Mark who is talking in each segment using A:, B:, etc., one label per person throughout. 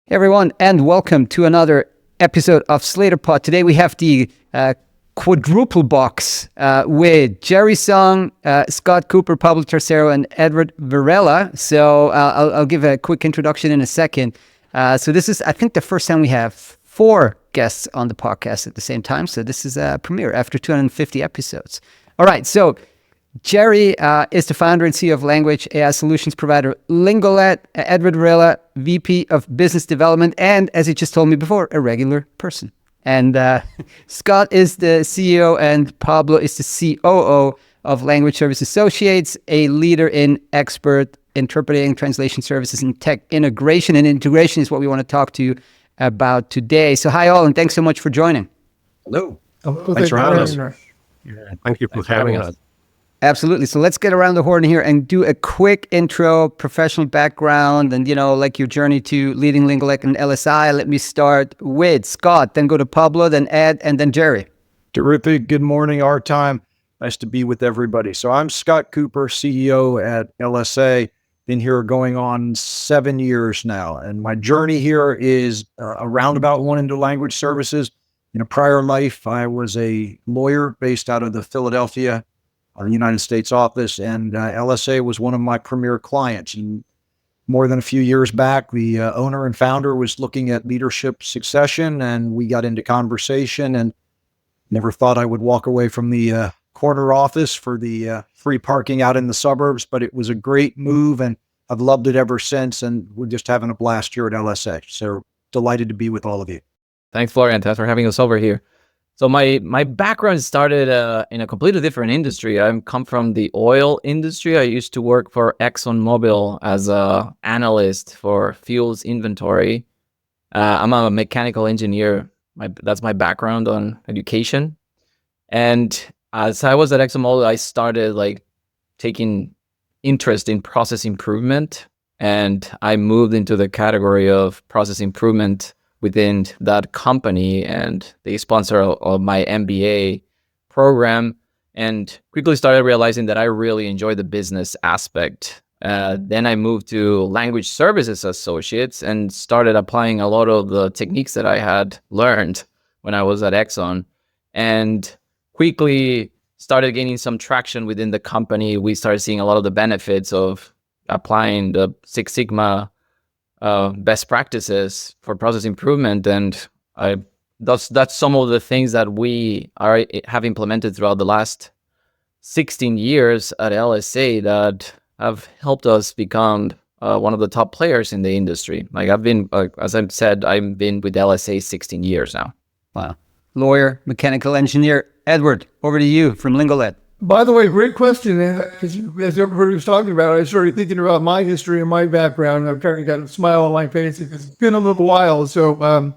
A: Hey everyone, and welcome to another episode of Slator Pod. Today we have the quadruple box with Jerry Song, Scott Cooper, Pablo Tercero, and Edward Varela. So I'll give a quick introduction in a second. So this is, I think, the first time we have 4 guests on the podcast at the same time. So this is a premiere after 250 episodes. All right, so Jerry is the founder and CEO of language AI solutions provider Lingolet. Edward Varela, VP of Business Development, and as he just told me before, a regular person. And Scott is the CEO, and Pablo is the COO of Language Service Associates, a leader in expert interpreting, translation services, and tech integration. And integration is what we want to talk to you about today. So hi all, and thanks so much for joining.
B: Hello.
C: Thanks for having us.
B: Thank you for having us.
A: Absolutely. So let's get around the horn here and do a quick intro, professional background, and, like your journey to leading Lingolet and LSI. Let me start with Scott, then go to Pablo, then Ed, and then Jerry.
B: Terrific. Good morning, our time. Nice to be with everybody. So I'm Scott Cooper, CEO at LSA. Been here going on 7 years now. And my journey here is a roundabout one into language services. In a prior life, I was a lawyer based out of the Philadelphia United States office, and LSA was one of my premier clients. And more than a few years back, the owner and founder was looking at leadership succession, and we got into conversation, and never thought I would walk away from the corner office for the free parking out in the suburbs, but it was a great move, and I've loved it ever since, and we're just having a blast here at LSA. So delighted to be with all of you.
C: Thanks, Florian. Thanks for having us over here. So my background started in a completely different industry. I come from the oil industry. I used to work for ExxonMobil as an analyst for fuels inventory. I'm a mechanical engineer. That's my background on education. And as I was at ExxonMobil, I started taking interest in process improvement, and I moved into the category of process improvement within that company, and they sponsor of my MBA program, and quickly started realizing that I really enjoy the business aspect. Then I moved to Language Services Associates and started applying a lot of the techniques that I had learned when I was at Exxon, and quickly started gaining some traction within the company. We started seeing a lot of the benefits of applying the Six Sigma best practices for process improvement, and that's some of the things that we have implemented throughout the last 16 years at LSA that have helped us become one of the top players in the industry. I've been, as I said, I've been with LSA 16 years now.
A: Wow. Lawyer, mechanical engineer. Edward, over to you from Lingolet.
D: By the way, great question. As everybody was talking about, I started thinking about my history and my background. I've kind of got a smile on my face because it's been a little while. So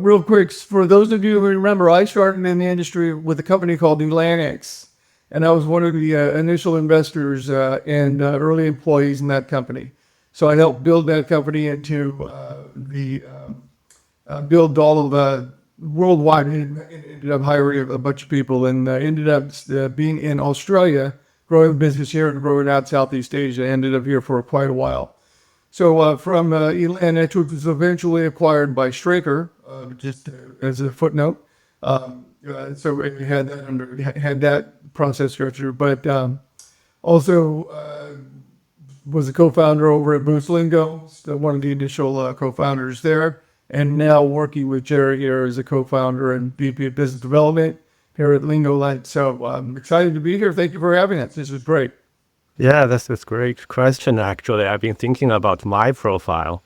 D: real quick, for those of you who remember, I started in the industry with a company called Atlantics, and I was one of the initial investors and early employees in that company. So I helped build that company into build all of the worldwide, ended up hiring a bunch of people, and ended up being in Australia, growing the business here and growing out Southeast Asia. Ended up here for quite a while. So from Atlantics, which was eventually acquired by Slator, just as a footnote. So we had that process structure, but also was a co-founder over at Boost Lingo, one of the initial co-founders there. And now working with Jerry here as a co-founder and VP of Business Development here at Lingolet. So I'm excited to be here. Thank you for having us. This is great.
E: Yeah, that's a great question, actually. I've been thinking about my profile.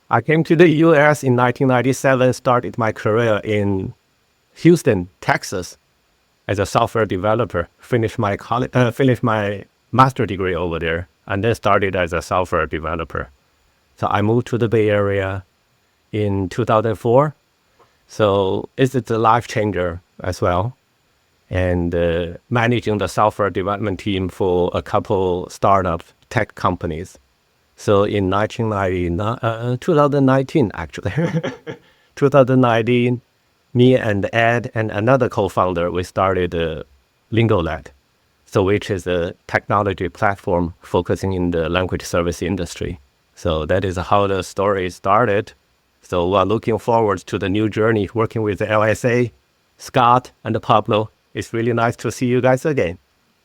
E: I came to the U.S. in 1997, started my career in Houston, Texas, as a software developer. Finished my master degree over there, and then started as a software developer. So I moved to the Bay Area in 2004. So it's a life changer as well. And managing the software development team for a couple startup tech companies. So in 2019, actually, 2019, me and Ed and another co-founder, we started Lingolet, so which is a technology platform focusing in the language service industry. So that is how the story started. So we're looking forward to the new journey working with the LSA, Scott, and Pablo. It's really nice to see you guys again.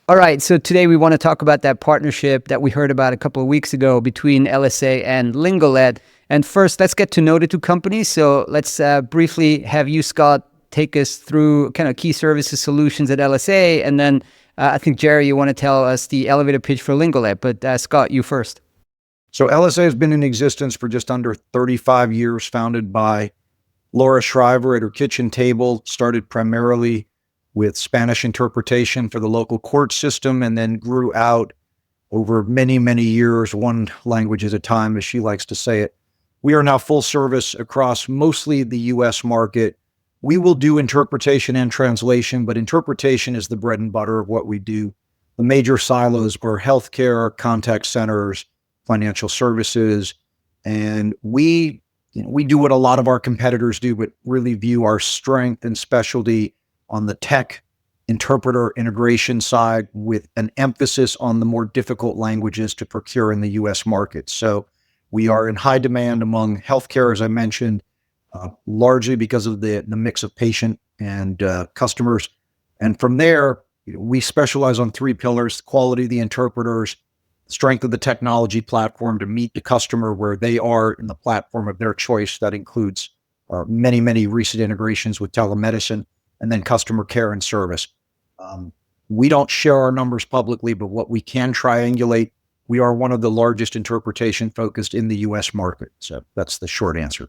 A: All right, so today we want to talk about that partnership that we heard about a couple of weeks ago between LSA and Lingolet. And first, let's get to know the two companies. So let's briefly have you, Scott, take us through kind of key services solutions at LSA. And then I think, Jerry, you want to tell us the elevator pitch for Lingolet. But Scott, you first.
B: So LSA has been in existence for just under 35 years, founded by Laura Shriver at her kitchen table, started primarily with Spanish interpretation for the local court system, and then grew out over many, many years, one language at a time, as she likes to say it. We are now full service across mostly the US market. We will do interpretation and translation, but interpretation is the bread and butter of what we do. The major silos are healthcare, contact centers, financial services, and we do what a lot of our competitors do, but really view our strength and specialty on the tech interpreter integration side, with an emphasis on the more difficult languages to procure in the US market. So we are in high demand among healthcare, as I mentioned, largely because of the mix of patient and customers. And from there, we specialize on three pillars: quality of the interpreters, strength of the technology platform to meet the customer where they are in the platform of their choice. That includes many, many recent integrations with telemedicine, and then customer care and service. We don't share our numbers publicly, but what we can triangulate, we are one of the largest interpretation focused in the US market. So that's the short answer.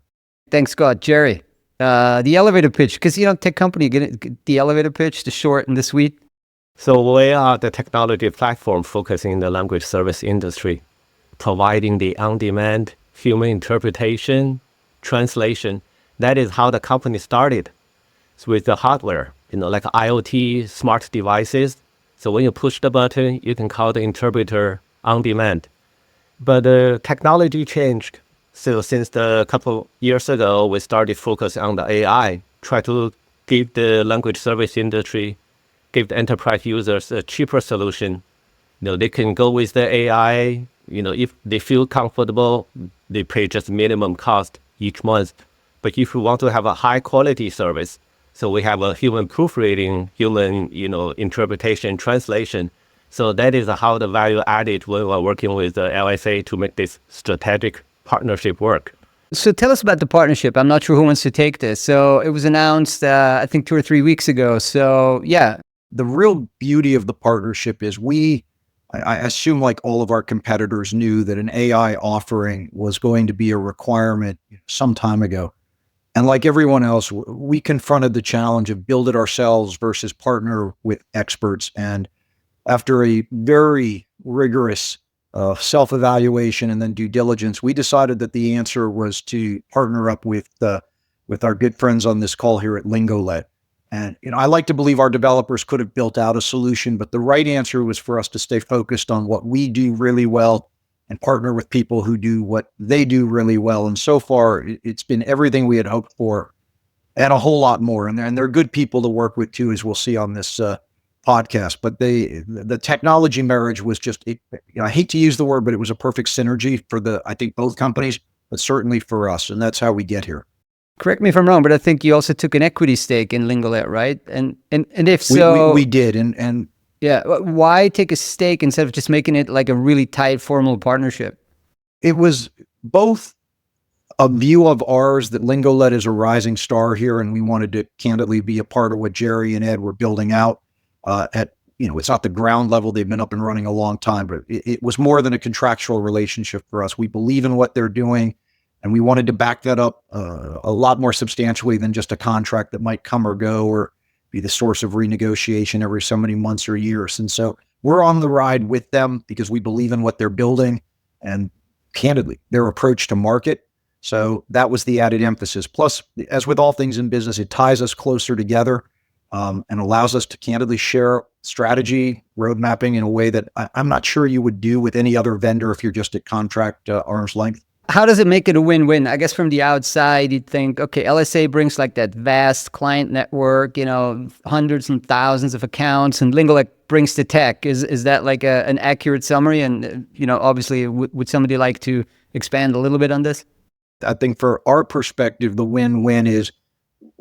A: Thanks, Scott. Jerry, the elevator pitch, because, tech company, get the elevator pitch, the short and the sweet.
E: So we are the technology platform focusing in the language service industry, providing the on-demand human interpretation, translation. That is how the company started. So with the hardware, like IoT, smart devices. So when you push the button, you can call the interpreter on demand. But the technology changed. So since a couple years ago, we started focus on the AI, try to give the language service industry, give the enterprise users a cheaper solution. They can go with the AI, if they feel comfortable, they pay just minimum cost each month. But if you want to have a high quality service, so we have a human proofreading, human, interpretation, translation. So that is how the value added when we're working with the LSA to make this strategic partnership work.
A: So tell us about the partnership. I'm not sure who wants to take this. So it was announced, I think 2 or 3 weeks ago. So yeah.
B: The real beauty of the partnership is I assume like all of our competitors knew that an AI offering was going to be a requirement some time ago. And like everyone else, we confronted the challenge of build it ourselves versus partner with experts. And after a very rigorous self-evaluation and then due diligence, we decided that the answer was to partner up with our good friends on this call here at Lingolet. And I like to believe our developers could have built out a solution, but the right answer was for us to stay focused on what we do really well and partner with people who do what they do really well. And so far, it's been everything we had hoped for and a whole lot more. And they're good people to work with too, as we'll see on this podcast. But the technology marriage was just, I hate to use the word, but it was a perfect synergy for I think both companies, but certainly for us. And that's how we get here.
A: Correct me if I'm wrong, but I think you also took an equity stake in Lingolet, right? And if so,
B: we did. And
A: yeah, why take a stake instead of just making it like a really tight formal partnership?
B: It was both a view of ours that Lingolet is a rising star here, and we wanted to candidly be a part of what Jerry and Ed were building out it's not the ground level. They've been up and running a long time, but it was more than a contractual relationship for us. We believe in what they're doing, and we wanted to back that up a lot more substantially than just a contract that might come or go or be the source of renegotiation every so many months or years. And so we're on the ride with them because we believe in what they're building and candidly their approach to market. So that was the added emphasis. Plus, as with all things in business, it ties us closer together and allows us to candidly share strategy, road mapping in a way that I'm not sure you would do with any other vendor if you're just at contract arm's length.
A: how does it make it a win-win? I guess from the outside, you'd think, okay, LSA brings like that vast client network, hundreds and thousands of accounts, and Lingolet brings the tech. Is that like an accurate summary? And, obviously, would somebody like to expand a little bit on this?
B: I think for our perspective, the win-win is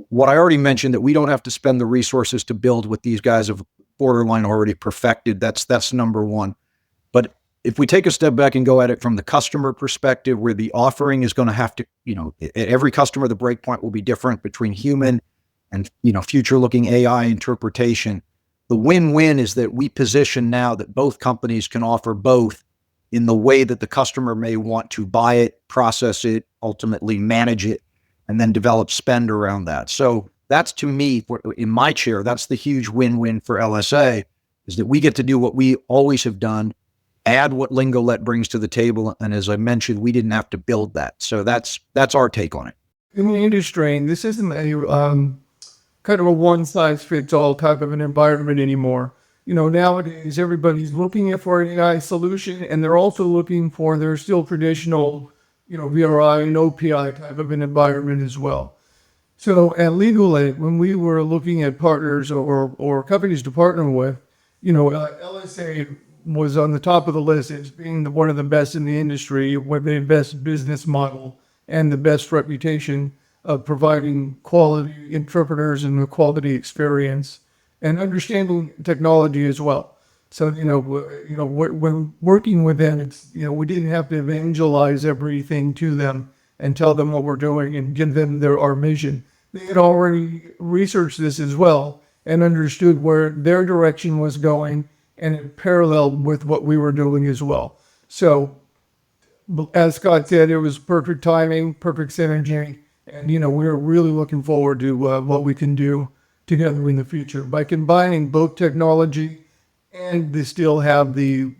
B: what I already mentioned, that we don't have to spend the resources to build what these guys have borderline already perfected. That's number one. But if we take a step back and go at it from the customer perspective, where the offering is going to have to, at every customer, the breakpoint will be different between human and, future-looking AI interpretation. The win-win is that we position now that both companies can offer both in the way that the customer may want to buy it, process it, ultimately manage it, and then develop spend around that. So that's, to me, in my chair, that's the huge win-win for LSA, is that we get to do what we always have done, add what Lingolet brings to the table. And as I mentioned, we didn't have to build that. So that's our take on it.
D: In the industry, and this isn't a kind of a one-size-fits-all type of an environment anymore. Nowadays, everybody's looking for an AI solution, and they're also looking for their still traditional, VRI and OPI type of an environment as well. So at Lingolet, when we were looking at partners or companies to partner with, LSA was on the top of the list as being one of the best in the industry, with the best business model and the best reputation of providing quality interpreters and the quality experience and understanding technology as well. So, when working with them, it's, we didn't have to evangelize everything to them and tell them what we're doing and give them our mission. They had already researched this as well and understood where their direction was going, and it paralleled with what we were doing as well. So, as Scott said, it was perfect timing, perfect synergy, and we're really looking forward to what we can do together in the future by combining both technology and they still have the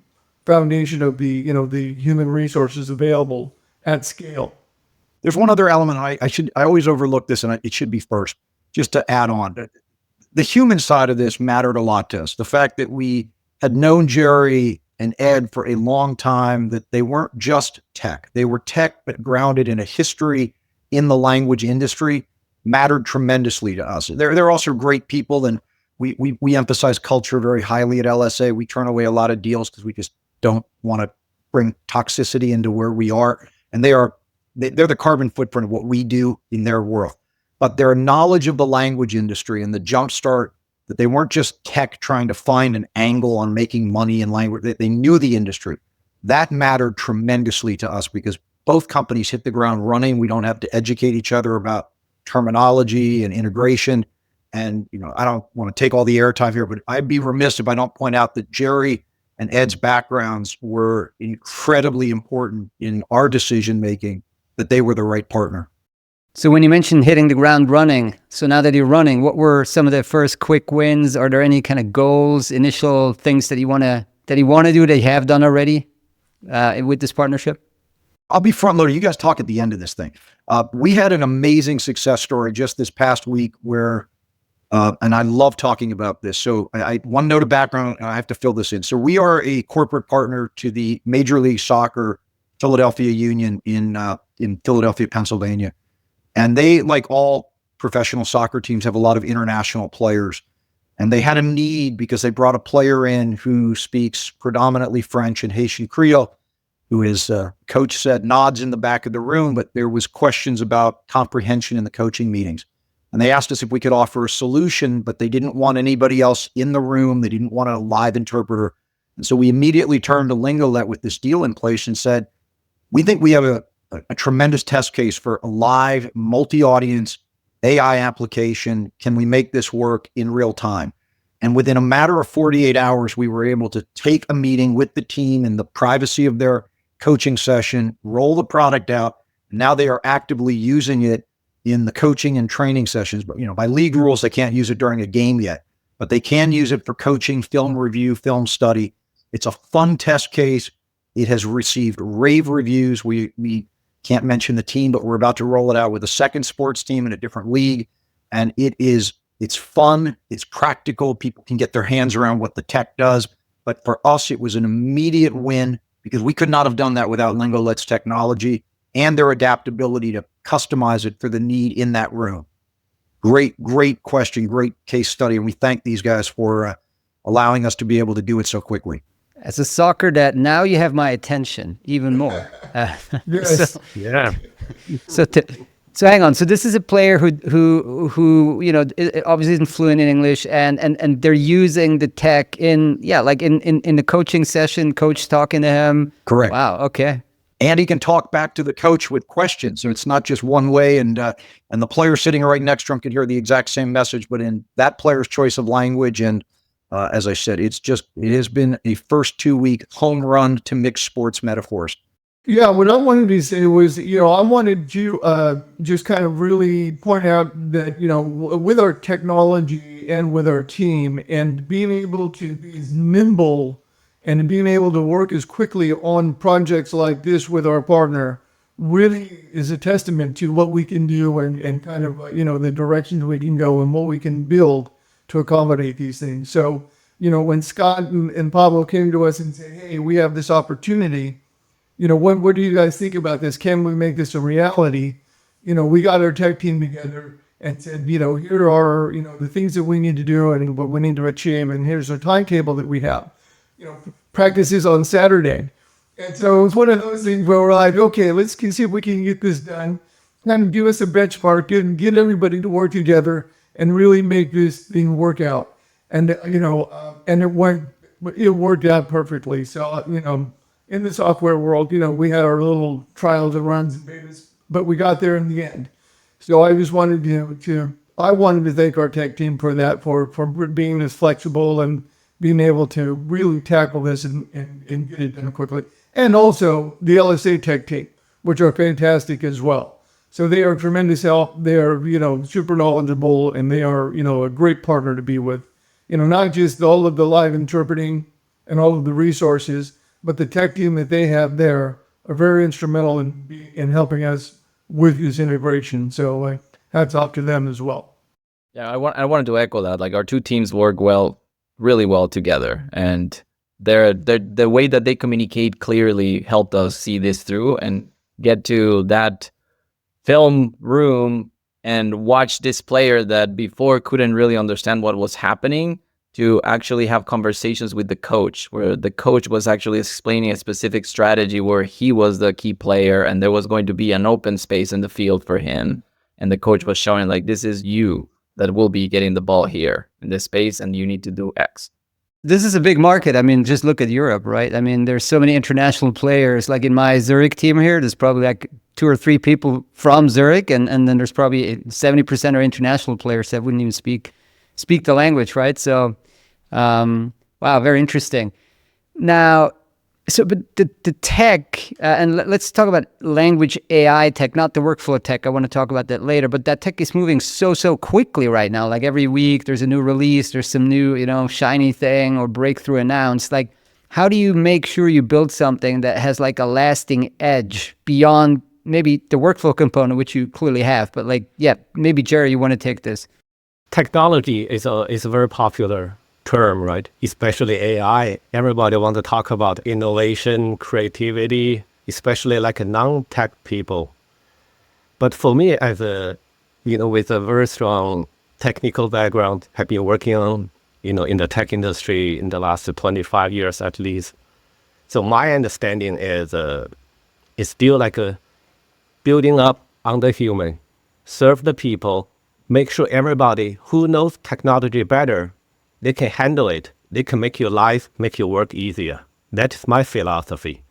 D: foundation of the the human resources available at scale.
B: There's one other element I always overlook this, and it should be first, just to add on. The human side of this mattered a lot to us. The fact that we had known Jerry and Ed for a long time, that they weren't just tech. They were tech, but grounded in a history in the language industry, mattered tremendously to us. They're also great people, and we emphasize culture very highly at LSA. We turn away a lot of deals because we just don't want to bring toxicity into where we are. And they're the carbon footprint of what we do in their world. But their knowledge of the language industry and the jumpstart, that they weren't just tech trying to find an angle on making money in language, they knew the industry. That mattered tremendously to us because both companies hit the ground running. We don't have to educate each other about terminology and integration. And, I don't want to take all the airtime here, but I'd be remiss if I don't point out that Jerry and Ed's backgrounds were incredibly important in our decision-making, that they were the right partner.
A: So when you mentioned hitting the ground running, so now that you're running, what were some of the first quick wins? Are there any kind of goals, initial things that you want to do that you have done already with this partnership?
B: I'll be front loaded. You guys talk at the end of this thing. We had an amazing success story just this past week where, and I love talking about this. So one note of background, and I have to fill this in. So we are a corporate partner to the Major League Soccer Philadelphia Union in Philadelphia, Pennsylvania. And they, like all professional soccer teams, have a lot of international players. And they had a need because they brought a player in who speaks predominantly French and Haitian Creole, who is, coach said, nods in the back of the room, but there was questions about comprehension in the coaching meetings. And they asked us if we could offer a solution, but they didn't want anybody else in the room. They didn't want a live interpreter. And so we immediately turned to Lingolet with this deal in place and said, we think we have a tremendous test case for a live multi-audience AI application. Can we make this work in real time? And within a matter of 48 hours, we were able to take a meeting with the team in the privacy of their coaching session, roll the product out. And now they are actively using it in the coaching and training sessions. But, by league rules, they can't use it during a game yet, but they can use it for coaching, film review, film study. It's a fun test case. It has received rave reviews. We can't mention the team, but we're about to roll it out with a second sports team in a different league. And it's fun. It's practical. People can get their hands around what the tech does. But for us, it was an immediate win because we could not have done that without Lingolet's technology. and their adaptability to customize it for the need in that room. Great question, great case study. And we thank these guys for allowing us to be able to do it so quickly.
A: As a soccer dad, now you have my attention even more.
D: Yes.
E: Yeah.
A: So hang on. So this is a player who obviously isn't fluent in English, and they're using the tech in the coaching session. Coach talking to him.
B: Correct.
A: Wow. Okay.
B: And he can talk back to the coach with questions. So it's not just one way, and the player sitting right next to him can hear the exact same message, but in that player's choice of language. And as I said, it has been a first 2-week home run to mixed sports metaphors.
D: Yeah, what I wanted to say was, I wanted to just kind of really point out that, with our technology and with our team and being able to be nimble and being able to work as quickly on projects like this with our partner really is a testament to what we can do and kind of, the directions we can go and what we can build to accommodate these things. So, when Scott and Pablo came to us and said, hey, we have this opportunity, what do you guys think about this? Can we make this a reality? We got our tech team together and said, here are, the things that we need to do and what we need to achieve. And here's our timetable that we have. Practice is on Saturday. And so it's one of those things where we're like, okay, let's see if we can get this done. Kind of give us a benchmark and get everybody to work together and really make this thing work out. And, and it worked out perfectly. So, in the software world, we had our little trials and runs and betas, but we got there in the end. So I just wanted to thank our tech team for that, for being as flexible and being able to really tackle this and get it done quickly. And also the LSA tech team, which are fantastic as well. So they are tremendous help. They are, super knowledgeable, and they are, a great partner to be with. Not just all of the live interpreting and all of the resources, but the tech team that they have there are very instrumental in helping us with this integration. So hats off to them as well.
C: Yeah, I wanted to echo that. Like, our two teams work really well together, and the way that they communicate clearly helped us see this through and get to that film room and watch this player that before couldn't really understand what was happening to actually have conversations with the coach, where the coach was actually explaining a specific strategy where he was the key player and there was going to be an open space in the field for him. And the coach was showing, like, this is you that will be getting the ball here in this space, and you need to do X.
A: This is a big market. I mean, just look at Europe, right? I mean, there's so many international players. Like in my Zurich team here, there's probably like 2 or 3 people from Zurich, and then there's probably 70% are international players that wouldn't even speak the language, right? So, wow, very interesting. Now, but the tech, and let's talk about language AI tech, not the workflow tech. I want to talk about that later, but that tech is moving so quickly right now. Like every week there's a new release, there's some new, shiny thing or breakthrough announced. Like, how do you make sure you build something that has like a lasting edge beyond maybe the workflow component, which you clearly have, but maybe Jerry, you want to take this.
E: Technology is a very popular term, right? Especially AI. Everybody wants to talk about innovation, creativity, especially like a non-tech people. But for me, as with a very strong technical background, have been working on, in the tech industry in the last 25 years at least. So my understanding is it's still like a building up on the human, serve the people, make sure everybody who knows technology better, they can handle it. They can make your life, make your work easier. That is my philosophy.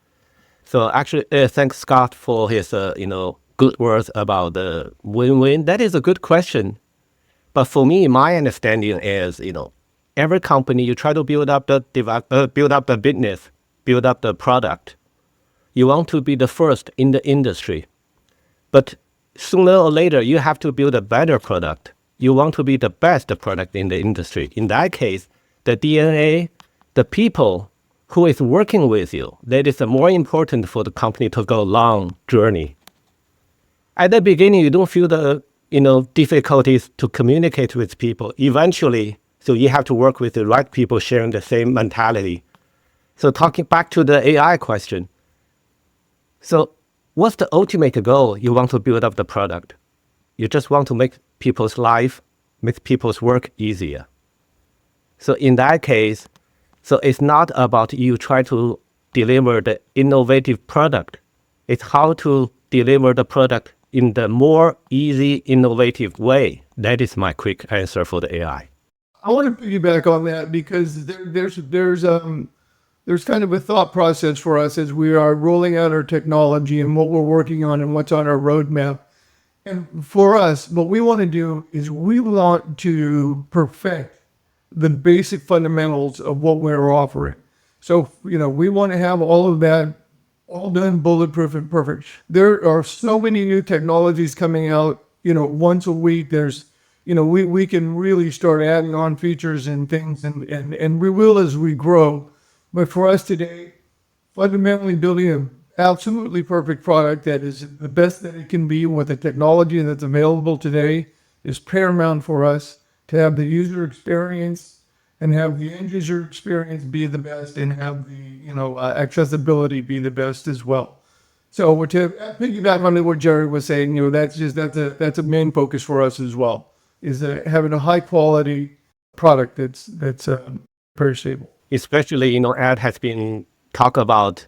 E: So actually, thanks Scott for his, good words about the win-win. That is a good question. But for me, my understanding is, every company, you try to build up the business, build up the product. You want to be the first in the industry. But sooner or later, you have to build a better product. You want to be the best product in the industry. In that case, the DNA, the people who is working with you, that is more important for the company to go long journey. At the beginning, you don't feel the difficulties to communicate with people. Eventually, so you have to work with the right people sharing the same mentality. So talking back to the AI question. So what's the ultimate goal? You want to build up the product. You just want to make people's life, make people's work easier. So in that case, so it's not about you try to deliver the innovative product. It's how to deliver the product in the more easy, innovative way. That is my quick answer for the AI.
D: I want to piggyback on that because there's kind of a thought process for us as we are rolling out our technology and what we're working on and what's on our roadmap. And for us, what we want to do is we want to perfect the basic fundamentals of what we're offering. So, we want to have all of that all done bulletproof and perfect. There are so many new technologies coming out, once a week. There's, we can really start adding on features and things and we will as we grow. But for us today, fundamentally building an absolutely perfect product that is the best that it can be with the technology that's available today is paramount for us to have the user experience and have the end user experience be the best and have the, accessibility be the best as well. So to piggyback on what Jerry was saying, that's a main focus for us as well, is having a high quality product that's very stable.
E: Especially, Ed has been talk about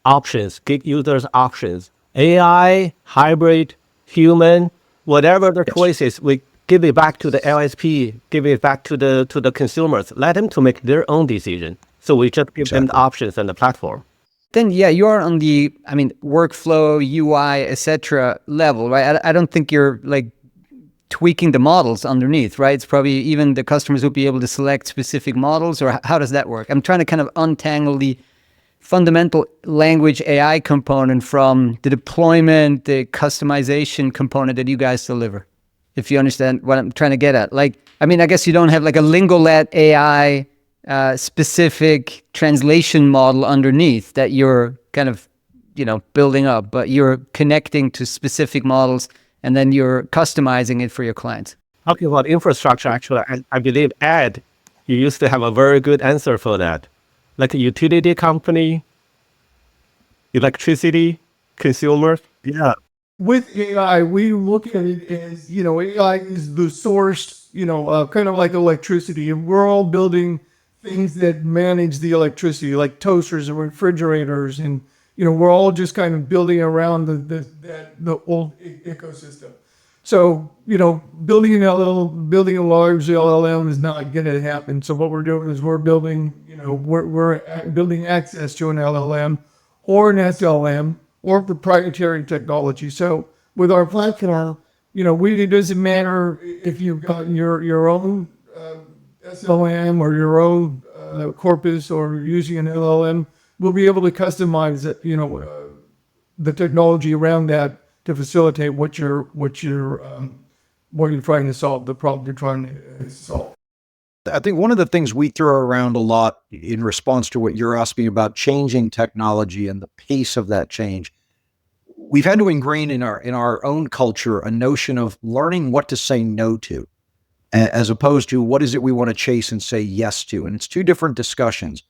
E: options, give users options, AI, hybrid, human, whatever the choice is, we give it back to the LSP, give it back to the consumers, let them to make their own decision. So we just give them the options and the platform.
A: Then, yeah, you are on the, workflow, UI, etc. level, right? I don't think you're tweaking the models underneath, right? It's probably even the customers will be able to select specific models, or how does that work? I'm trying to kind of untangle the fundamental language AI component from the deployment, the customization component that you guys deliver, if you understand what I'm trying to get at. I guess you don't have a Lingolet AI specific translation model underneath that you're kind of, building up, but you're connecting to specific models and then you're customizing it for your clients.
E: Talking about infrastructure, actually, I believe, Ed, you used to have a very good answer for that. Like a utility company, electricity, consumers. Yeah.
D: With AI, we look at it as, AI is the source, kind of like electricity. And we're all building things that manage the electricity, like toasters and refrigerators. And, we're all just kind of building around the old ecosystem. So, building a large LLM is not going to happen. So what we're doing is we're building, we're building access to an LLM or an SLM or proprietary technology. So with our platform, it doesn't matter if you've got your own SLM or your own corpus or using an LLM. We'll be able to customize it, the technology around that to facilitate what you're trying to solve, the problem you're trying to solve.
B: I think one of the things we throw around a lot in response to what you're asking about changing technology and the pace of that change, we've had to ingrain in our own culture a notion of learning what to say no to, as opposed to what is it we want to chase and say yes to. And it's two different discussions.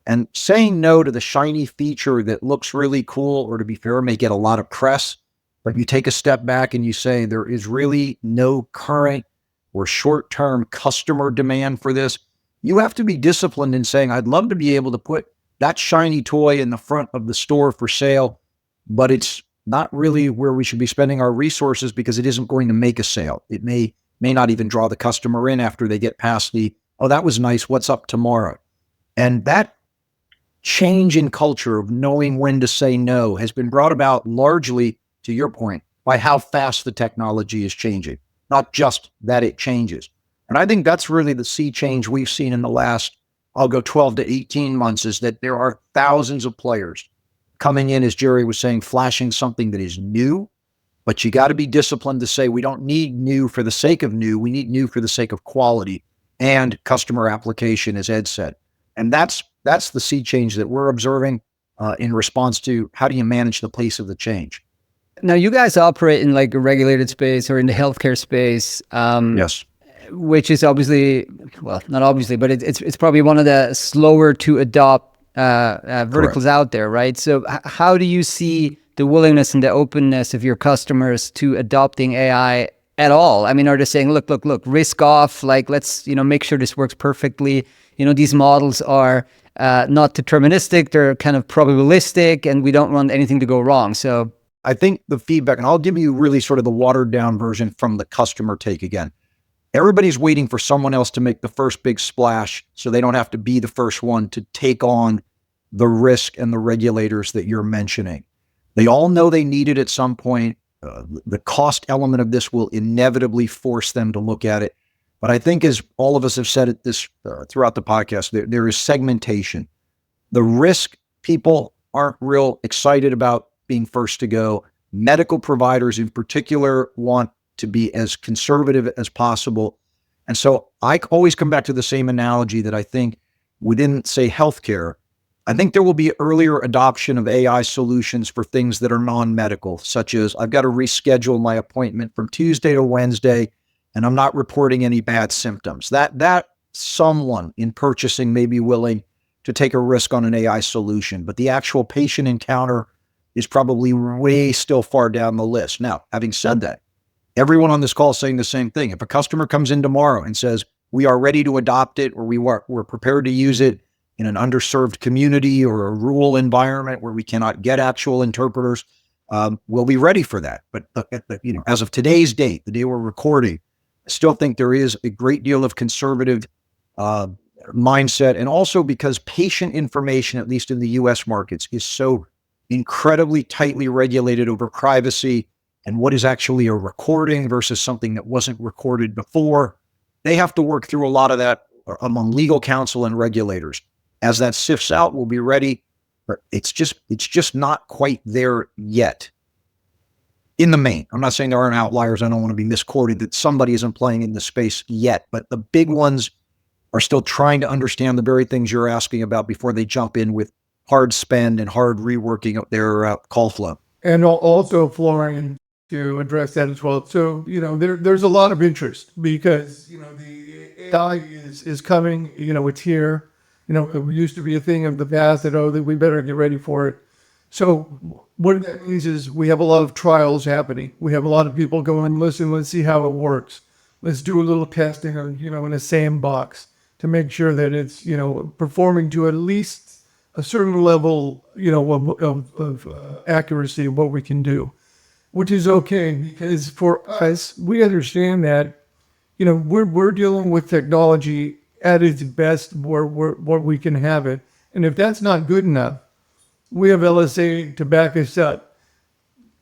B: And saying no to the shiny feature that looks really cool, or to be fair, may get a lot of press, but you take a step back and you say there is really no current or short-term customer demand for this. You have to be disciplined in saying, I'd love to be able to put that shiny toy in the front of the store for sale, but it's not really where we should be spending our resources because it isn't going to make a sale. It may not even draw the customer in after they get past the, oh, that was nice, what's up tomorrow? And that change in culture of knowing when to say no has been brought about largely, to your point, by how fast the technology is changing, not just that it changes. And I think that's really the sea change we've seen in the last, I'll go 12 to 18 months, is that there are thousands of players coming in, as Jerry was saying, flashing something that is new, but you got to be disciplined to say we don't need new for the sake of new. We need new for the sake of quality and customer application, as Ed said. And that's the sea change that we're observing in response to how do you manage the pace of the change.
A: Now, you guys operate in a regulated space or in the healthcare space.
B: Yes.
A: Which is obviously, well, not obviously, but it's probably one of the slower to adopt verticals out there, right? So how do you see the willingness and the openness of your customers to adopting AI at all? I mean, are they saying, look, risk off, like, let's, make sure this works perfectly. These models are not deterministic, they're kind of probabilistic, and we don't want anything to go wrong. So
B: I think the feedback, and I'll give you really sort of the watered down version from the customer take again. Everybody's waiting for someone else to make the first big splash so they don't have to be the first one to take on the risk and the regulators that you're mentioning. They all know they need it at some point. The cost element of this will inevitably force them to look at it. But I think, as all of us have said it this throughout the podcast, there is segmentation. The risk people aren't real excited about being first to go. Medical providers in particular want to be as conservative as possible. And so I always come back to the same analogy that I think within, say, healthcare, I think there will be earlier adoption of AI solutions for things that are non-medical, such as I've got to reschedule my appointment from Tuesday to Wednesday, and I'm not reporting any bad symptoms. That someone in purchasing may be willing to take a risk on an AI solution, but the actual patient encounter is probably way still far down the list. Now, having said that, everyone on this call is saying the same thing. If a customer comes in tomorrow and says, we are ready to adopt it, or we're prepared to use it in an underserved community or a rural environment where we cannot get actual interpreters, we'll be ready for that. But as of today's date, the day we're recording, I still think there is a great deal of conservative mindset. And also because patient information, at least in the US markets, is so incredibly tightly regulated over privacy and what is actually a recording versus something that wasn't recorded before. They have to work through a lot of that among legal counsel and regulators. As that sifts out, we'll be ready. But it's just not quite there yet. In the main, I'm not saying there aren't outliers. I don't want to be misquoted that somebody isn't playing in the space yet, but the big ones are still trying to understand the very things you're asking about before they jump in with hard spend and hard reworking of their call flow.
D: And also, Florian, to address that as well. So, there's a lot of interest because, the AI is coming, it's here. It used to be a thing of the past that we better get ready for it. So what that means is we have a lot of trials happening. We have a lot of people going, listen, let's see how it works. Let's do a little testing, in a sandbox to make sure that it's, performing to at least a certain level, of accuracy of what we can do, which is okay because for us, we understand that, we're dealing with technology at its best where we can have it. And if that's not good enough, we have LSA to back us up,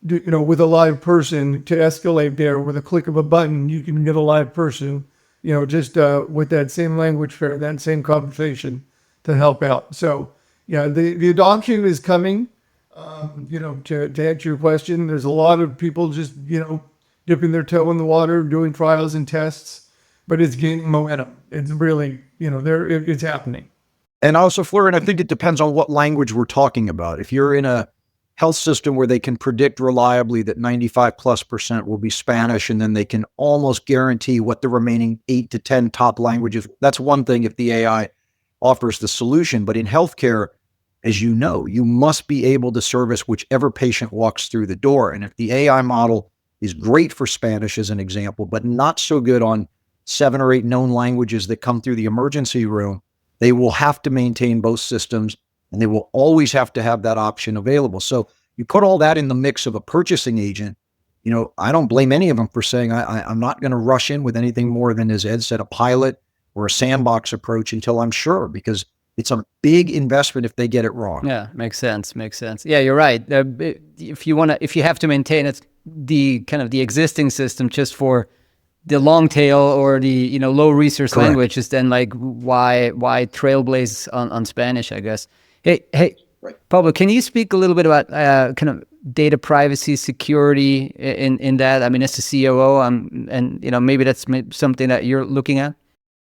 D: with a live person to escalate there. With a click of a button, you can get a live person, just with that same language pair, that same conversation to help out. So, yeah, the adoption is coming. To answer your question, there's a lot of people just, dipping their toe in the water, doing trials and tests, but it's gaining momentum. It's really, it's happening.
B: And also, Florian, I think it depends on what language we're talking about. If you're in a health system where they can predict reliably that 95+% will be Spanish, and then they can almost guarantee what the remaining 8 to 10 top languages, that's one thing if the AI offers the solution. But in healthcare, as you know, you must be able to service whichever patient walks through the door. And if the AI model is great for Spanish, as an example, but not so good on 7 or 8 known languages that come through the emergency room, they will have to maintain both systems, and they will always have to have that option available. So you put all that in the mix of a purchasing agent, I don't blame any of them for saying, I'm not going to rush in with anything more than, as Ed said, a pilot or a sandbox approach until I'm sure, because it's a big investment if they get it wrong.
A: Yeah, makes sense. Yeah, you're right. If you have to maintain it, the kind of the existing system just for the long tail or the low resource
B: Correct.
A: languages, then like why trailblaze on Spanish, I guess. Hey,
B: Right.
A: Pablo, can you speak a little bit about kind of data privacy, security in that? I mean, as the COO, and maybe that's something that you're looking at.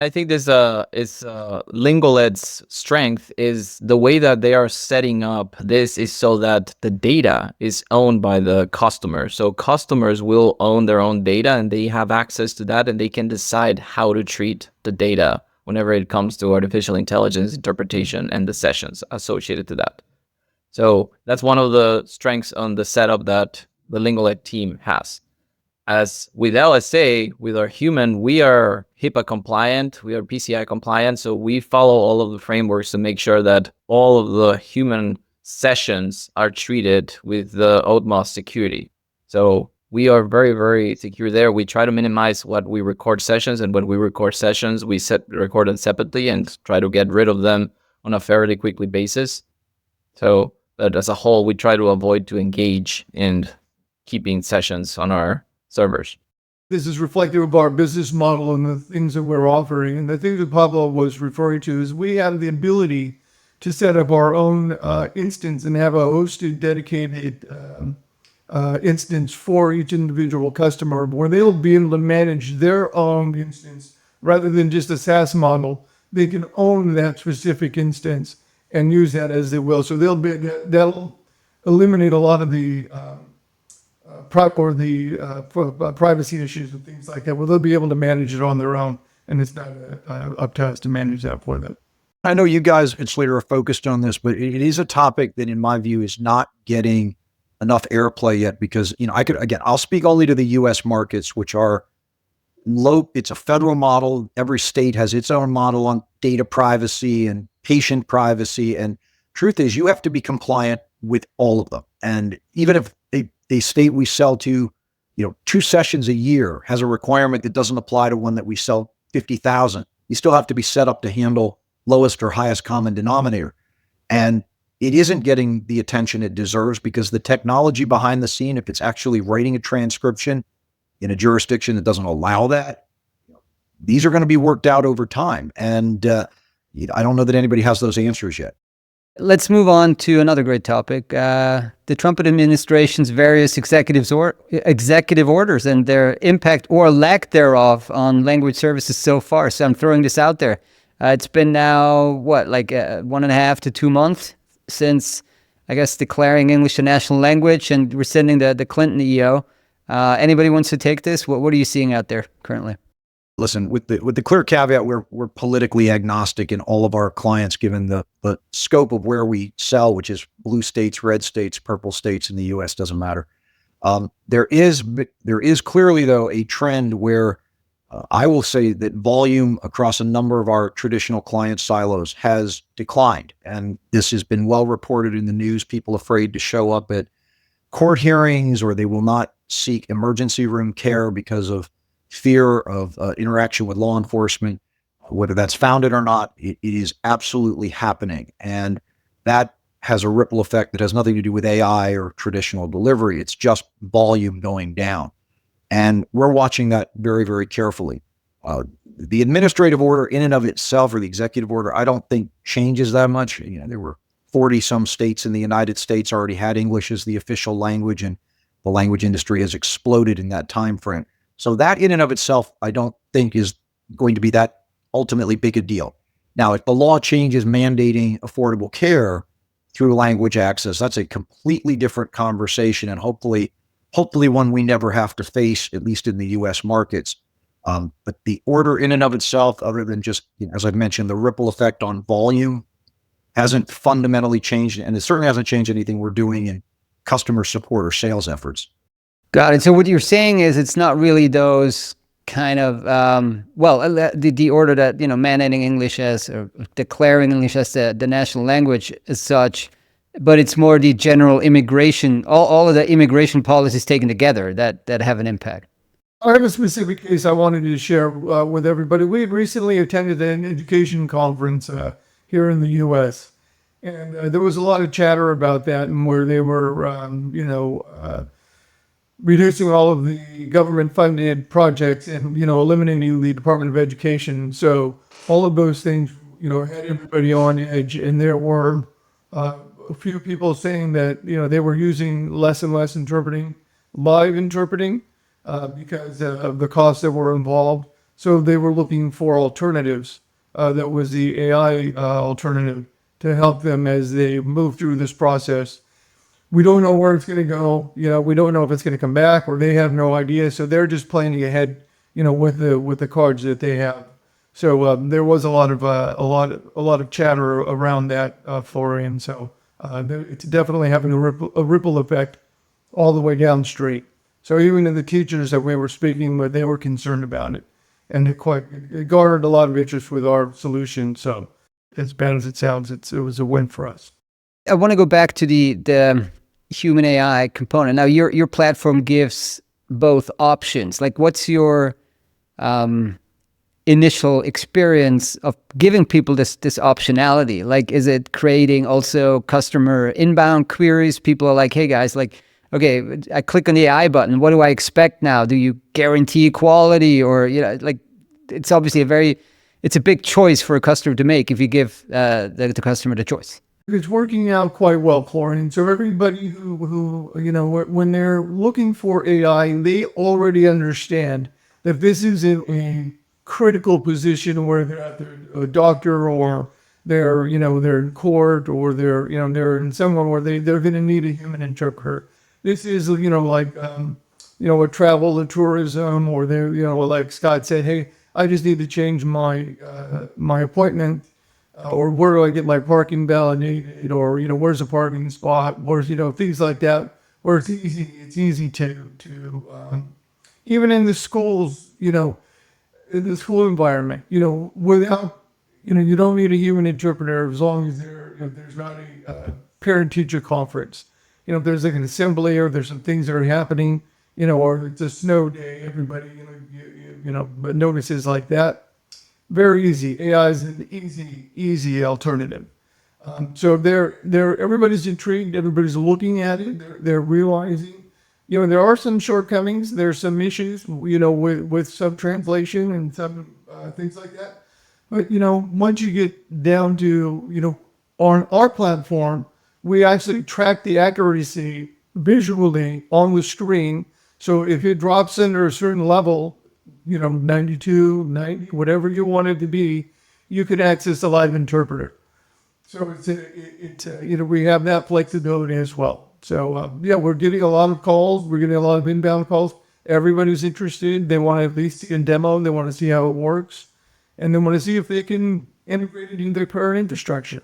C: I think this is Lingolet's strength is the way that they are setting up this is so that the data is owned by the customer. So customers will own their own data and they have access to that, and they can decide how to treat the data whenever it comes to artificial intelligence interpretation and the sessions associated to that. So that's one of the strengths on the setup that the Lingolet team has. As with LSA, with our human, we are HIPAA compliant, we are PCI compliant, so we follow all of the frameworks to make sure that all of the human sessions are treated with the utmost security. So we are very, very secure there. We try to minimize what we record sessions, and when we record sessions, we record them separately and try to get rid of them on a fairly quickly basis. So, but as a whole, we try to avoid to engage in keeping sessions on our servers.
D: This is reflective of our business model and the things that we're offering. And the thing that Pablo was referring to is we have the ability to set up our own instance and have a hosted, dedicated instance for each individual customer where they'll be able to manage their own instance rather than just a SaaS model. They can own that specific instance and use that as they will. So that'll eliminate a lot of the privacy issues and things like that. Well, they'll be able to manage it on their own, and it's not up to us to manage that for them.
B: I know you guys at Slator are focused on this, but it is a topic that, in my view, is not getting enough airplay yet because, I'll speak only to the U.S. markets, which are low. It's a federal model. Every state has its own model on data privacy and patient privacy. And truth is, you have to be compliant with all of them. And even if a state we sell to, 2 sessions a year has a requirement that doesn't apply to one that we sell 50,000, you still have to be set up to handle lowest or highest common denominator. And it isn't getting the attention it deserves because the technology behind the scene, if it's actually writing a transcription in a jurisdiction that doesn't allow that, these are going to be worked out over time. And I don't know that anybody has those answers yet.
A: Let's move on to another great topic, the Trump administration's various executive orders and their impact or lack thereof on language services so far. So I'm throwing this out there. It's been now, 1.5 to 2 months since, I guess, declaring English a national language and rescinding the Clinton EO. Anybody wants to take this? What are you seeing out there currently?
B: Listen, with the clear caveat, we're politically agnostic in all of our clients, given the scope of where we sell, which is blue states, red states, purple states in the U.S. doesn't matter. There is clearly, though, a trend where I will say that volume across a number of our traditional client silos has declined, and this has been well reported in the news. People afraid to show up at court hearings, or they will not seek emergency room care because of fear of interaction with law enforcement, whether that's founded or not. It is absolutely happening. And that has a ripple effect that has nothing to do with AI or traditional delivery. It's just volume going down. And we're watching that very, very carefully. The administrative order in and of itself, or the executive order, I don't think changes that much. There were 40 some states in the United States already had English as the official language, and the language industry has exploded in that time frame. So that in and of itself, I don't think is going to be that ultimately big a deal. Now, if the law changes mandating affordable care through language access, that's a completely different conversation, and hopefully one we never have to face, at least in the U.S. markets. But the order in and of itself, other than just, as I've mentioned, the ripple effect on volume, hasn't fundamentally changed, and it certainly hasn't changed anything we're doing in customer support or sales efforts.
A: Got it. So what you're saying is it's not really those kind of, the order that, mandating English as, or declaring English as the national language as such, but it's more the general immigration, all of the immigration policies taken together that have an impact.
D: I have a specific case I wanted to share with everybody. We had recently attended an education conference here in the U.S., and there was a lot of chatter about that, and where they were, reducing all of the government-funded projects and, eliminating the Department of Education. So all of those things, had everybody on edge. And there were a few people saying that, they were using less and less live interpreting, because of the costs that were involved. So they were looking for alternatives. That was the AI alternative to help them as they move through this process. We don't know where it's going to go. We don't know if it's going to come back, or they have no idea. So they're just planning ahead, with the cards that they have. So there was a lot of chatter around that foray, and so It's definitely having a ripple effect all the way downstream. So even in the teachers that we were speaking with, they were concerned about it. And it garnered a lot of interest with our solution. So as bad as it sounds, it was a win for us.
A: I want to go back to the human AI component. Now, your platform gives both options. Like, what's your initial experience of giving people this optionality? Like, is it creating also customer inbound queries? People are like, hey guys, like, okay, I click on the AI button. What do I expect now? Do you guarantee quality? Or, like, it's obviously it's a big choice for a customer to make if you give the customer the choice.
D: It's working out quite well, Florian. So everybody who when they're looking for AI, they already understand that this is a critical position where they're either a doctor or they're in court or they're in somewhere where they're going to need a human interpreter. This is like a travel and tourism, or they're like Scott said, hey, I just need to change my appointment. Or where do I get my parking validated? Or, where's a parking spot? Where's, things like that, where it's easy to even in the schools, in the school environment, without, you don't need a human interpreter as long as there's not a parent-teacher conference. If there's like an assembly or there's some things that are happening, or it's a snow day, everybody, but notices like that. Very easy. AI is an easy alternative. So everybody's intrigued. Everybody's looking at it. They're realizing, there are some shortcomings. There's some issues, with some translation and some things like that. But, once you get down to, on our platform, we actually track the accuracy visually on the screen. So if it drops under a certain level, 92, 90, whatever you want it to be, you can access a live interpreter. So we have that flexibility as well. So we're getting a lot of calls. We're getting a lot of inbound calls. Everybody's interested. They want to at least see a demo. They want to see how it works. And they want to see if they can integrate it into their current infrastructure.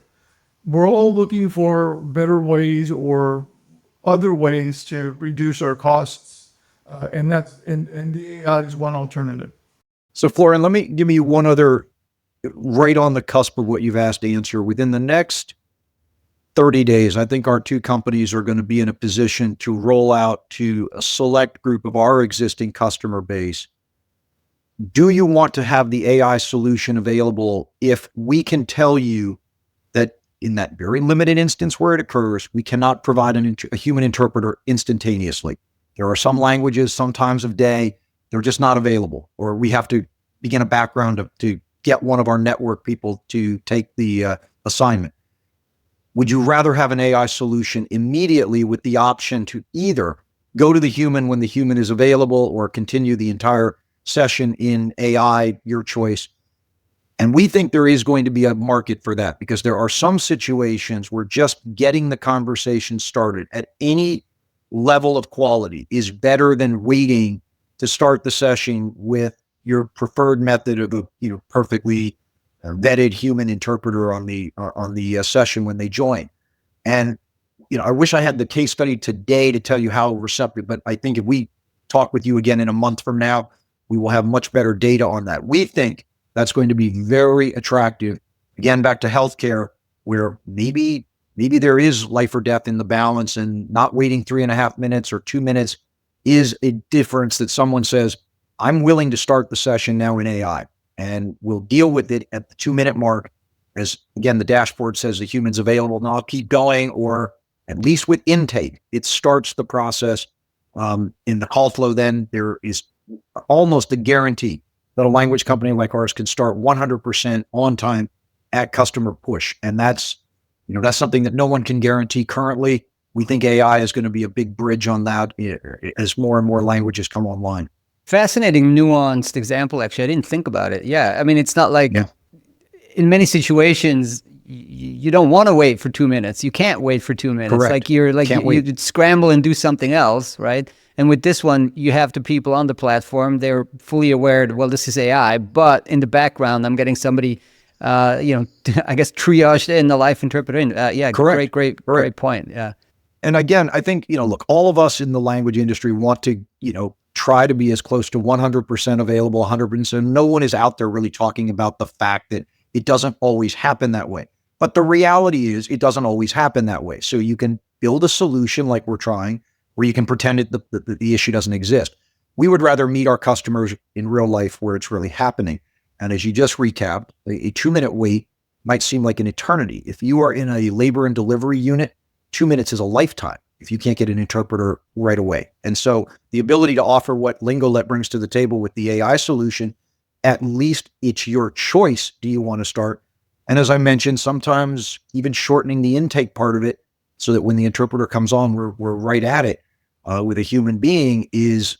D: We're all looking for better ways or other ways to reduce our costs. And the AI is one alternative.
B: So Florian, give me one other, right on the cusp of what you've asked to answer. Within the next 30 days, I think our two companies are going to be in a position to roll out to a select group of our existing customer base. Do you want to have the AI solution available if we can tell you that in that very limited instance where it occurs, we cannot provide a human interpreter instantaneously? There are some languages, some times of day, they're just not available, or we have to begin a background to get one of our network people to take the assignment. Would you rather have an AI solution immediately with the option to either go to the human when the human is available or continue the entire session in AI, your choice? And we think there is going to be a market for that, because there are some situations where just getting the conversation started at any level of quality is better than waiting to start the session with your preferred method of a perfectly vetted human interpreter on the session when they join. And I wish I had the case study today to tell you how receptive, but I think if we talk with you again in a month from now, we will have much better data on that. We think that's going to be very attractive. Again, back to healthcare, where maybe there is life or death in the balance, and not waiting 3.5 minutes or 2 minutes is a difference that someone says, I'm willing to start the session now in AI, and we'll deal with it at the 2-minute mark. As again, the dashboard says the human's available, and I'll keep going, or at least with intake, it starts the process. In the call flow, then there is almost a guarantee that a language company like ours can start 100% on time at customer push. And that's something that no one can guarantee currently. We think AI is going to be a big bridge on that as more and more languages come online.
A: Fascinating, nuanced example, actually. I didn't think about it. Yeah. I mean, it's not like in many situations, you don't want to wait for 2 minutes. You can't wait for 2 minutes.
B: Correct.
A: You'd scramble and do something else, right? And with this one, you have the people on the platform. They're fully aware that, well, this is AI, but in the background, I'm getting somebody I guess triaged in the live interpreter. Yeah,
B: Correct.
A: great point. Yeah.
B: And again, I think, look, all of us in the language industry want to, try to be as close to 100% available, 100%. No one is out there really talking about the fact that it doesn't always happen that way. But the reality is it doesn't always happen that way. So you can build a solution like we're trying, where you can pretend the issue doesn't exist. We would rather meet our customers in real life where it's really happening. And as you just recapped, a 2-minute wait might seem like an eternity. If you are in a labor and delivery unit, 2 minutes is a lifetime if you can't get an interpreter right away. And so the ability to offer what Lingolet brings to the table with the AI solution, at least it's your choice. Do you want to start? And as I mentioned, sometimes even shortening the intake part of it so that when the interpreter comes on, we're right at it with a human being is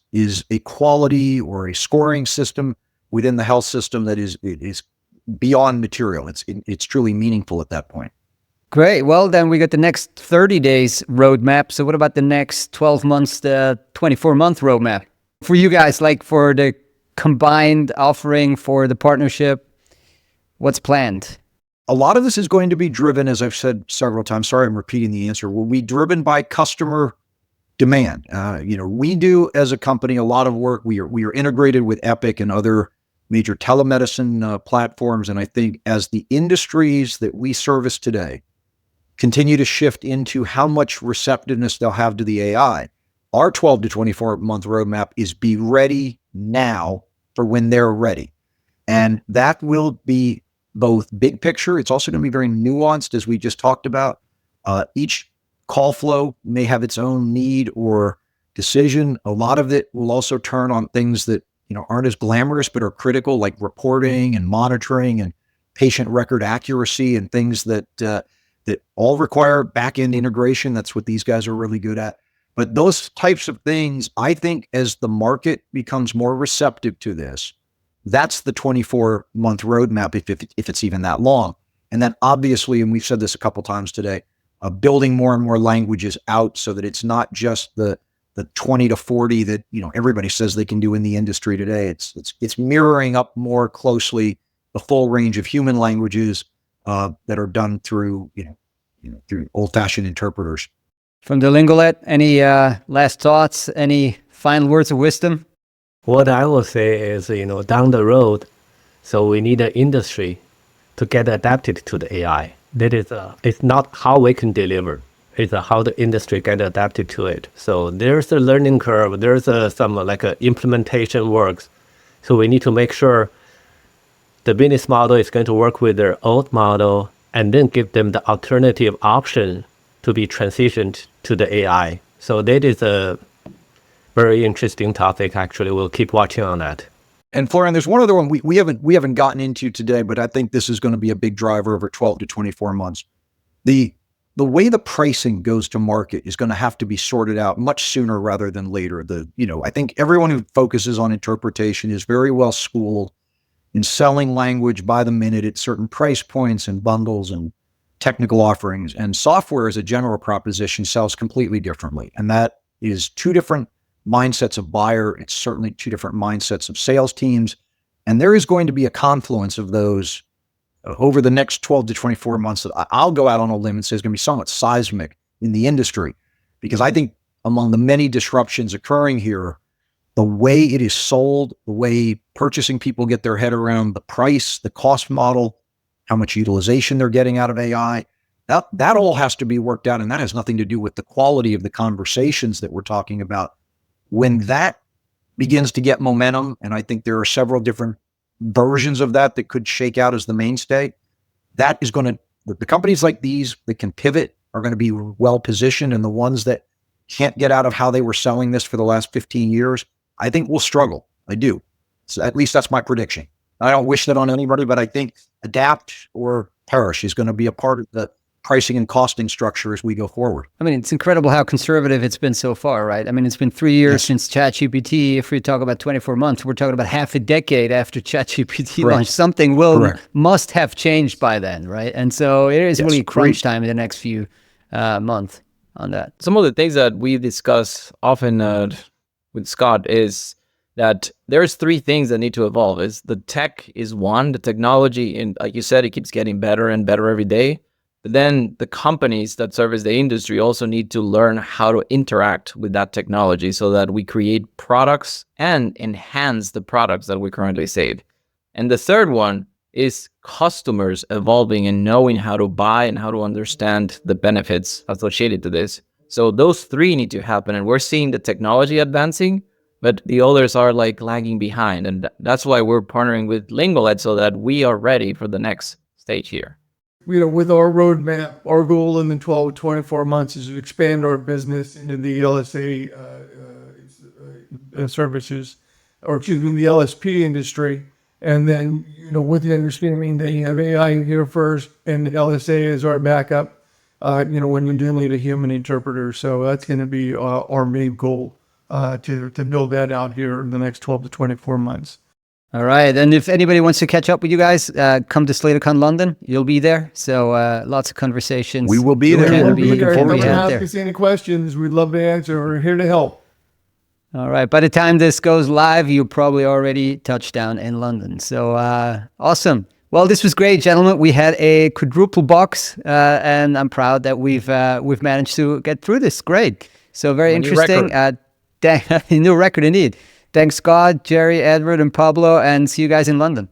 B: a quality or a scoring system within the health system that is beyond material. It's truly meaningful at that point.
A: Great. Well, then we got the next 30 days roadmap. So what about the next 12 months, the 24-month roadmap for you guys, like for the combined offering for the partnership? What's planned?
B: A lot of this is going to be driven, as I've said several times, sorry, I'm repeating the answer, will be driven by customer demand. We do as a company a lot of work. We are integrated with Epic and other major telemedicine platforms. And I think as the industries that we service today continue to shift into how much receptiveness they'll have to the AI, our 12 to 24 month roadmap is be ready now for when they're ready. And that will be both big picture. It's also going to be very nuanced, as we just talked about. Each call flow may have its own need or decision. A lot of it will also turn on things that aren't as glamorous but are critical, like reporting and monitoring and patient record accuracy and things that all require back-end integration. That's what these guys are really good at. But those types of things, I think, as the market becomes more receptive to this, that's the 24-month roadmap, if it's even that long. And then obviously, and we've said this a couple times today, building more and more languages out so that it's not just the 20 to 40 that everybody says they can do in the industry today. It's mirroring up more closely the full range of human languages that are done through through old-fashioned interpreters.
A: From the Lingolet, any last thoughts? Any final words of wisdom?
E: What I will say is, down the road, so we need an industry to get adapted to the AI. That is, it's not how we can deliver. It's how the industry get adapted to it. So there's a learning curve. There's some implementation works. So we need to make sure the business model is going to work with their old model and then give them the alternative option to be transitioned to the AI. So that is a very interesting topic. Actually, we'll keep watching on that.
B: And Florian, there's one other one we haven't gotten into today, but I think this is going to be a big driver over 12 to 24 months. The way the pricing goes to market is going to have to be sorted out much sooner rather than later. I think everyone who focuses on interpretation is very well schooled in selling language by the minute at certain price points and bundles and technical offerings. And software as a general proposition sells completely differently. And that is two different mindsets of buyer. It's certainly two different mindsets of sales teams. And there is going to be a confluence of those over the next 12 to 24 months that I'll go out on a limb and say is going to be somewhat seismic in the industry. Because I think among the many disruptions occurring here, the way it is sold, the way purchasing people get their head around the price, the cost model, how much utilization they're getting out of AI, that all has to be worked out. And that has nothing to do with the quality of the conversations that we're talking about. When that begins to get momentum, and I think there are several different versions of that could shake out as the mainstay, that is going to, the companies like these that can pivot are going to be well positioned. And the ones that can't get out of how they were selling this for the last 15 years, I think will struggle. I do. So at least that's my prediction. I don't wish that on anybody, but I think adapt or perish is going to be a part of the pricing and costing structure as we go forward.
A: I mean, it's incredible how conservative it's been so far, right? I mean, it's been 3 years since ChatGPT. If we talk about 24 months, we're talking about half a decade after ChatGPT launched. Something must have changed by then, right? And so it is really crunch time in the next few months on that.
C: Some of the things that we discuss often with Scott is that there's three things that need to evolve. Is the tech is one, the technology, and like you said, it keeps getting better and better every day. But then the companies that service the industry also need to learn how to interact with that technology so that we create products and enhance the products that we currently save. And the third one is customers evolving and knowing how to buy and how to understand the benefits associated to this. So those three need to happen. And we're seeing the technology advancing, but the others are like lagging behind. And that's why we're partnering with Lingolet so that we are ready for the next stage here.
D: With our roadmap, our goal in the 12 to 24 months is to expand our business into the LSA services, or excuse me, the LSP industry. And then, with the understanding that you have AI here first and LSA is our backup, when you do need a human interpreter. So that's going to be our main goal to build that out here in the next 12 to 24 months.
A: All right. And if anybody wants to catch up with you guys, come to SlatorCon London. You'll be there. So lots of conversations.
B: We will be there.
A: Can
B: We're looking forward to
D: Ask
B: it.
D: us any questions. We'd love to answer. We're here to help.
A: All right. By the time this goes live, you probably already touched down in London. So awesome. Well, this was great, gentlemen. We had a quadruple box, and I'm proud that we've managed to get through this. Great. So very interesting. New record indeed. Thanks, Scott, Jerry, Edward, and Pablo, and see you guys in London.